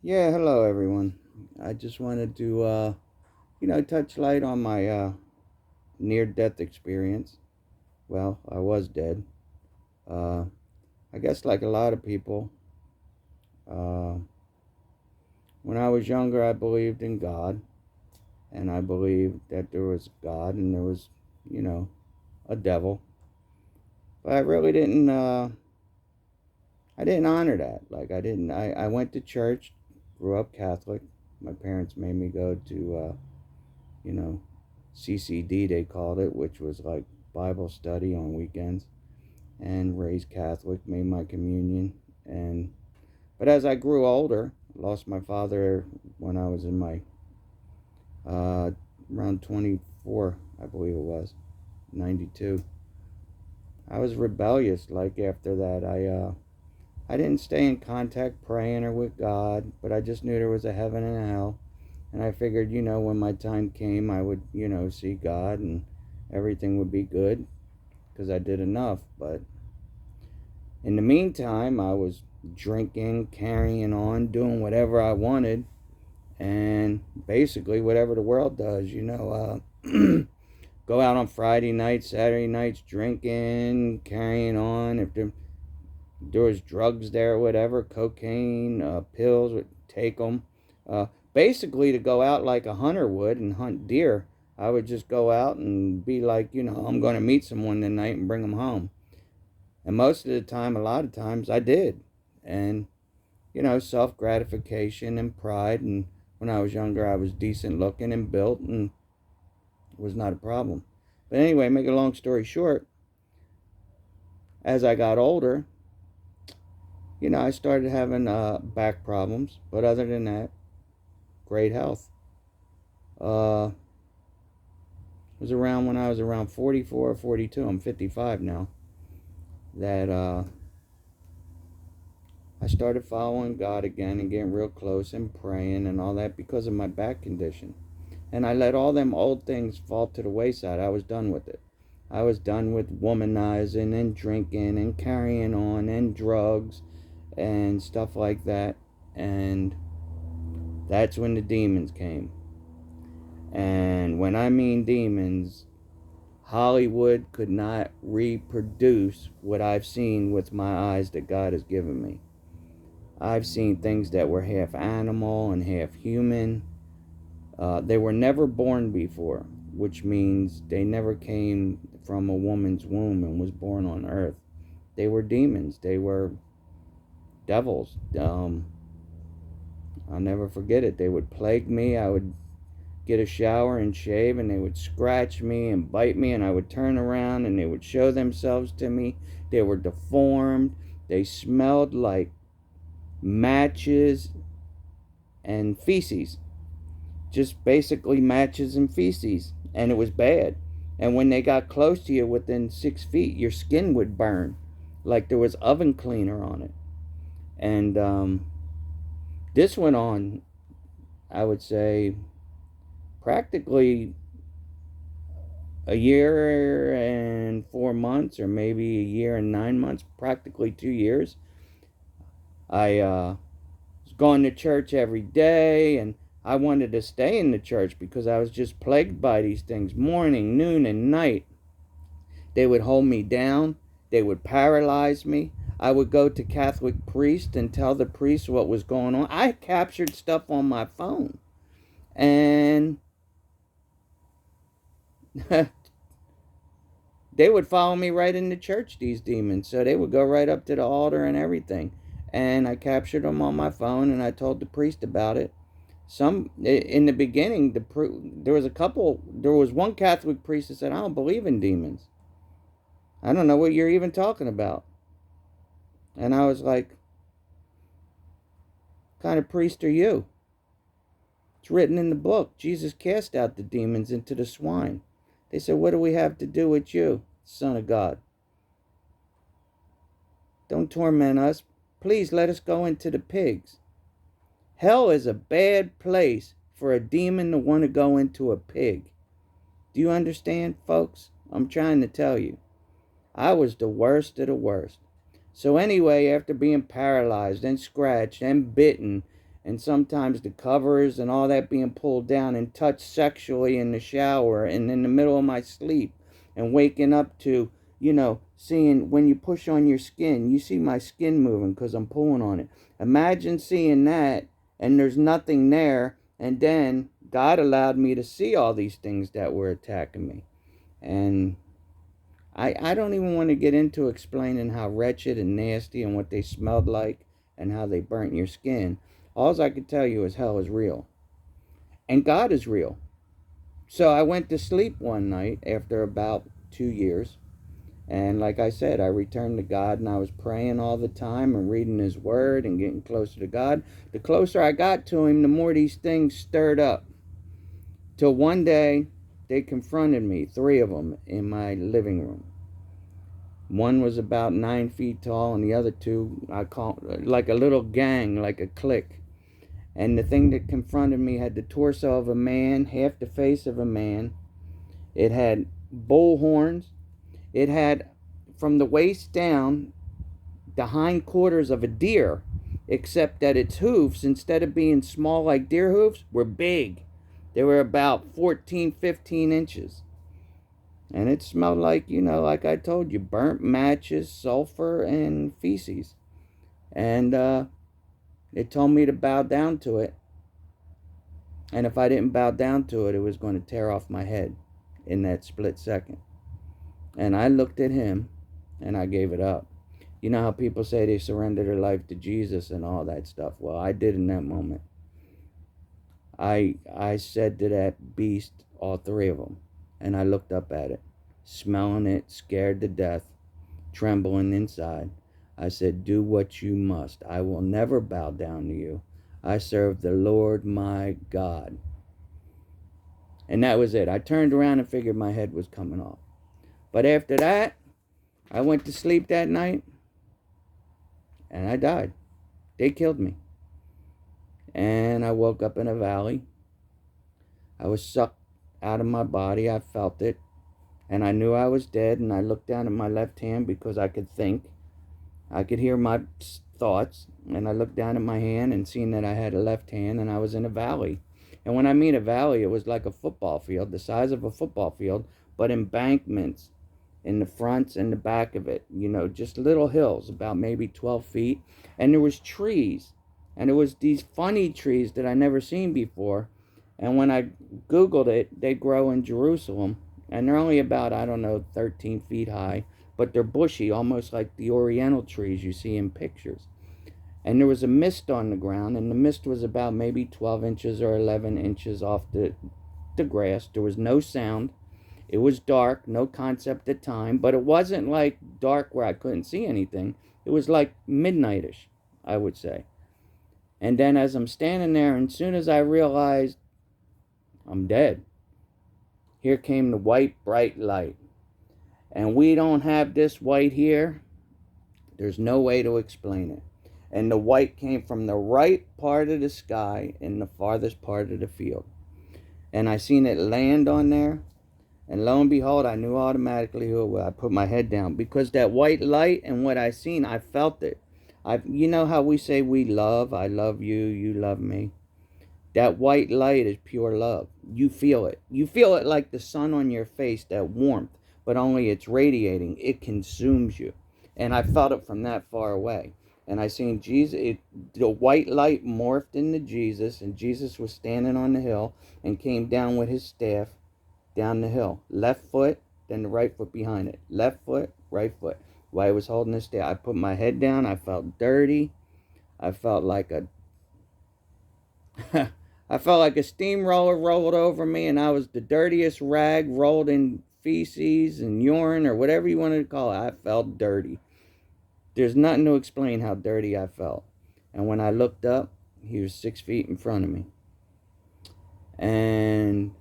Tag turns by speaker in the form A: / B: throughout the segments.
A: Yeah, hello everyone. I just wanted to, touch light on my near-death experience. Well, I was dead. Uh, I guess like a lot of people, uh, when I was younger, I believed in God, and I believed that there was God and there was, you know, a devil. But I really didn't. I didn't honor that. Like I didn't. I went to church, grew up Catholic. My parents made me go to, you know, CCD, they called it, which was like Bible study on weekends, and raised Catholic, made my communion. And but as I grew older, lost my father when I was in my uh, around 24, I believe it was 92. I was rebellious. Like after that, I didn't stay in contact praying or with God, but I just knew there was a heaven and a hell. And I figured, when my time came, I would, see God and everything would be good because I did enough. But in the meantime, I was drinking, carrying on, doing whatever I wanted, and basically whatever the world does, go out on Friday nights, Saturday nights, drinking, carrying on. If there was drugs there, whatever, cocaine, pills, would take them. Uh, Basically, to go out like a hunter would and hunt deer, I would just go out and be like, I'm going to meet someone tonight and bring them home. And most of the time, a lot of times, I did. And, self gratification and pride. And when I was younger, I was decent looking and built and it was not a problem. But anyway, make a long story short, as I got older, I started having back problems. But other than that, great health. It was around when I was around 44 or 42. I'm 55 now. That I started following God again and getting real close and praying and all that because of my back condition. And I let all them old things fall to the wayside. I was done with it. I was done with womanizing and drinking and carrying on and drugs and stuff like that. And that's when the demons came. And when I mean demons, Hollywood could not reproduce what I've seen with my eyes that God has given me. I've seen things that were half animal and half human. They were never born before, which means they never came from a woman's womb and was born on earth. They were demons. They were devils. I'll never forget it. They would plague me. I would get a shower and shave, and they would scratch me and bite me, and I would turn around and they would show themselves to me. They were deformed. They smelled like matches and feces, just basically matches and feces, and it was bad. And when they got close to you within 6 feet, your skin would burn like there was oven cleaner on it. And this went on, I would say, practically a year and 4 months, or maybe a year and 9 months, practically 2 years. I was going to church every day, and I wanted to stay in the church because I was just plagued by these things morning, noon, and night. They would hold me down, they would paralyze me. I would go to Catholic priest and tell the priest what was going on. I captured stuff on my phone. And they would follow me right into church, these demons. So they would go right up to the altar and everything. And I captured them on my phone and I told the priest about it. Some in the beginning, there was one Catholic priest that said, "I don't believe in demons. I don't know what you're even talking about." And I was like, "What kind of priest are you? It's written in the book. Jesus cast out the demons into the swine." They said, "What do we have to do with you, Son of God? Don't torment us. Please let us go into the pigs." Hell is a bad place for a demon to want to go into a pig. Do you understand, folks? I'm trying to tell you. I was the worst of the worst. So anyway, after being paralyzed and scratched and bitten, and sometimes the covers and all that being pulled down, and touched sexually in the shower and in the middle of my sleep, and waking up to, seeing when you push on your skin, you see my skin moving because I'm pulling on it. Imagine seeing that and there's nothing there, and then God allowed me to see all these things that were attacking me. And I don't even want to get into explaining how wretched and nasty and what they smelled like and how they burnt your skin. All I can tell you is hell is real. And God is real. So I went to sleep one night after about 2 years. And like I said, I returned to God, and I was praying all the time and reading His Word and getting closer to God. The closer I got to Him, the more these things stirred up. Till one day, they confronted me, 3 of them, in my living room. One was about 9 feet tall, and the other 2, I call like a little gang, like a clique. And the thing that confronted me had the torso of a man, half the face of a man. It had bull horns. It had, from the waist down, the hindquarters of a deer, except that its hoofs, instead of being small like deer hoofs, were big. They were about 14, 15 inches. And it smelled like, like I told you, burnt matches, sulfur, and feces. And it told me to bow down to it. And if I didn't bow down to it, it was going to tear off my head in that split second. And I looked at him, and I gave it up. You know how people say they surrender their life to Jesus and all that stuff? Well, I did in that moment. I said to that beast, all 3 of them, and I looked up at it, smelling it, scared to death, trembling inside. I said, do what you must. I will never bow down to you. I serve the Lord my God. And that was it. I turned around and figured my head was coming off. But after that, I went to sleep that night, and I died. They killed me. And I woke up in a valley. I was sucked out of my body. I felt it. And I knew I was dead. And I looked down at my left hand because I could think. I could hear my thoughts. And I looked down at my hand and seen that I had a left hand. And I was in a valley. And when I mean a valley, it was like a football field, the size of a football field, but embankments in the fronts and the back of it. Just little hills, about maybe 12 feet. And there was trees. And it was these funny trees that I never seen before. And when I Googled it, they grow in Jerusalem. And they're only about, 13 feet high. But they're bushy, almost like the oriental trees you see in pictures. And there was a mist on the ground. And the mist was about maybe 12 inches or 11 inches off the grass. There was no sound. It was dark, no concept of time. But it wasn't like dark where I couldn't see anything. It was like midnightish, I would say. And then as I'm standing there, and as soon as I realized I'm dead, here came the white, bright light. And we don't have this white here. There's no way to explain it. And the white came from the right part of the sky in the farthest part of the field. And I seen it land on there. And lo and behold, I knew automatically who it was. I put my head down. Because that white light and what I seen, I felt it. You know how we say we love? I love you, you love me. That white light is pure love. You feel it. You feel it like the sun on your face, that warmth. But only it's radiating. It consumes you. And I felt it from that far away. And I seen Jesus. The white light morphed into Jesus. And Jesus was standing on the hill and came down with his staff down the hill. Left foot, then the right foot behind it. Left foot, right foot. While he was holding his staff, I put my head down. I felt dirty. I felt like I felt like a steamroller rolled over me, and I was the dirtiest rag rolled in feces and urine or whatever you wanted to call it. I felt dirty. There's nothing to explain how dirty I felt. And when I looked up, he was 6 feet in front of me. And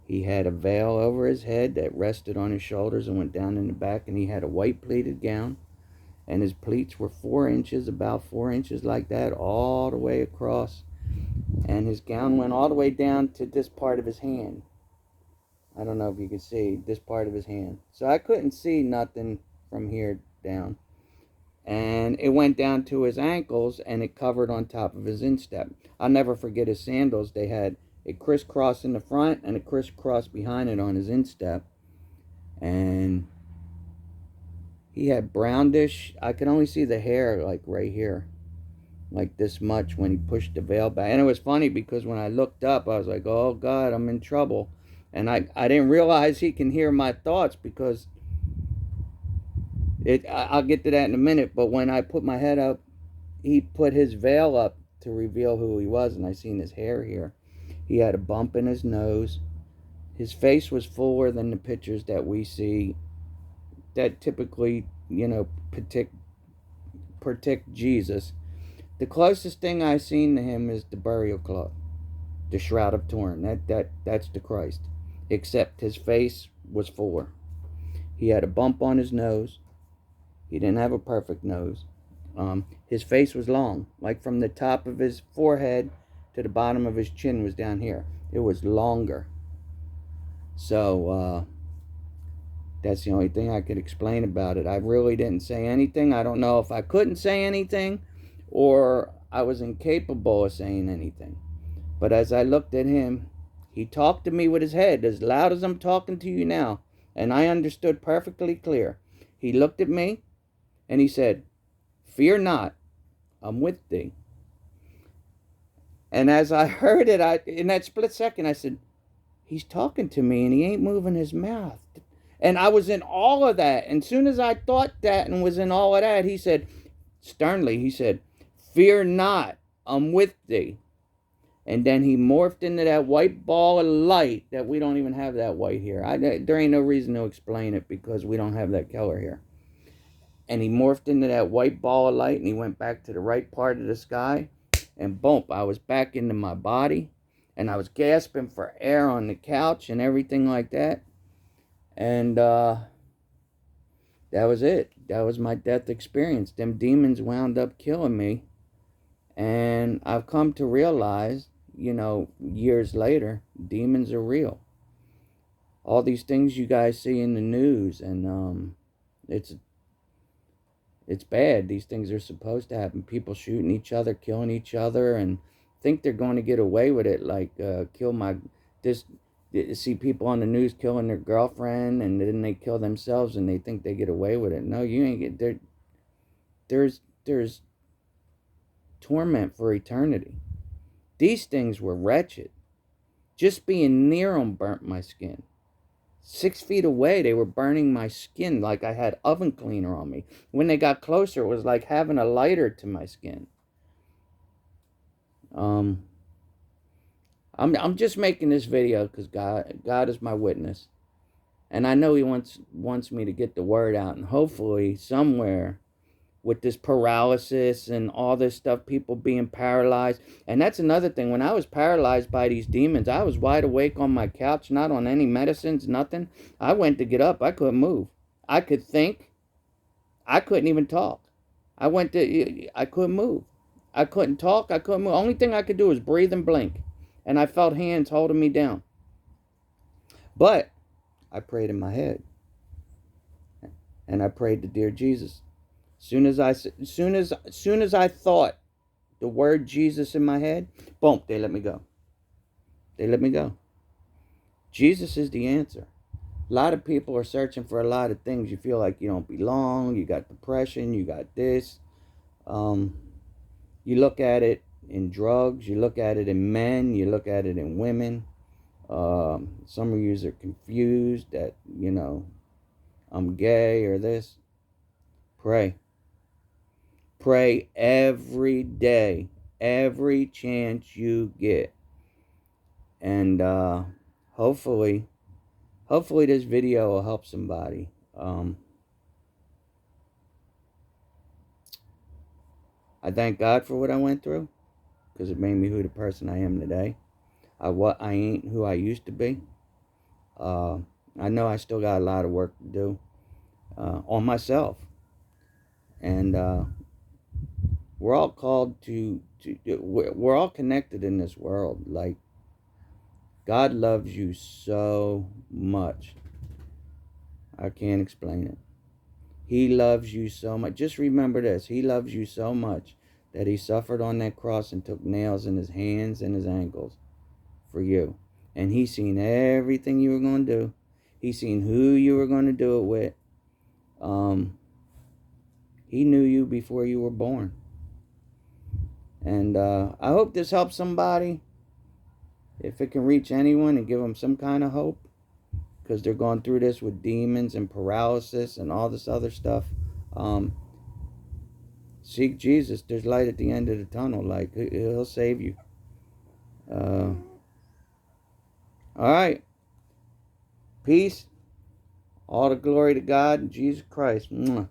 A: he had a veil over his head that rested on his shoulders and went down in the back, and he had a white pleated gown. And his pleats were 4 inches, about 4 inches like that, all the way across. And his gown went all the way down to this part of his hand. I don't know if you can see this part of his hand. So I couldn't see nothing from here down. and it went down to his ankles, and it covered on top of his instep. I'll never forget his sandals. They had a crisscross in the front and a crisscross behind it on his instep, and he had brownish. I could only see the hair like right here, like this much when he pushed the veil back. And it was funny because when I looked up, I was like, oh God, I'm in trouble. And I didn't realize he can hear my thoughts because I'll get to that in a minute. But when I put my head up, he put his veil up to reveal who he was, and I seen his hair here. He had a bump in his nose. His face was fuller than the pictures that we see that typically, predict Jesus. The closest thing I seen to him is the burial cloth, the shroud of Turin. That's the Christ, except his face was fuller. He had a bump on his nose. He didn't have a perfect nose. His face was long, like from the top of his forehead to the bottom of his chin was down here. It was longer. So that's the only thing I could explain about it. I really didn't say anything. I don't know if I couldn't say anything or I was incapable of saying anything. But as I looked at him, he talked to me with his head as loud as I'm talking to you now, and I understood perfectly clear. He looked at me and he said, "Fear not, I'm with thee." And as I heard it, in that split second, I said, he's talking to me and he ain't moving his mouth. And I was in awe of that. And soon as I thought that and was in awe of that, he said, sternly, he said, "Fear not, I'm with thee." And then he morphed into that white ball of light that we don't even have that white here. There ain't no reason to explain it because we don't have that color here. And he morphed into that white ball of light and he went back to the right part of the sky. And boom, I was back into my body. And I was gasping for air on the couch and everything like that. And that was it. That was my death experience. Them demons wound up killing me. And I've come to realize, years later, demons are real. All these things you guys see in the news, and it's bad. These things are supposed to happen. People shooting each other, killing each other, and think they're going to get away with it. Like see people on the news killing their girlfriend, and then they kill themselves, and they think they get away with it. No, you ain't get there. There's torment for eternity. These things were wretched. Just being near them burnt my skin. 6 feet away, they were burning my skin like I had oven cleaner on me. When they got closer, it was like having a lighter to my skin. I'm just making this video because God is my witness, and I know He wants me to get the word out, and hopefully somewhere with this paralysis and all this stuff, people being paralyzed. And that's another thing. When I was paralyzed by these demons, I was wide awake on my couch, not on any medicines, nothing. I went to get up. I couldn't move. I could think. I couldn't even talk. I couldn't move. I couldn't talk. I couldn't move. Only thing I could do was breathe and blink. And I felt hands holding me down. But I prayed in my head. And I prayed to dear Jesus. Soon as I thought the word Jesus in my head, boom, they let me go. They let me go. Jesus is the answer. A lot of people are searching for a lot of things. You feel like you don't belong. You got depression. You got this. You look at it in drugs. You look at it in men. You look at it in women. Some of you are confused that, I'm gay or this. Pray. Pray every day, every chance you get. And hopefully this video will help somebody. I thank God for what I went through, because it made me who the person I am today. I ain't who I used to be. I know I still got a lot of work to do on myself. And we're all called we're all connected in this world. Like, God loves you so much. I can't explain it. He loves you so much. Just remember this. He loves you so much that he suffered on that cross and took nails in his hands and his ankles for you. And he seen everything you were going to do. He seen who you were going to do it with. He knew you before you were born. And I hope this helps somebody. If it can reach anyone and give them some kind of hope. Because they're going through this with demons and paralysis and all this other stuff. Seek Jesus. There's light at the end of the tunnel. Like, he'll save you. All right. Peace. All the glory to God and Jesus Christ. Mwah.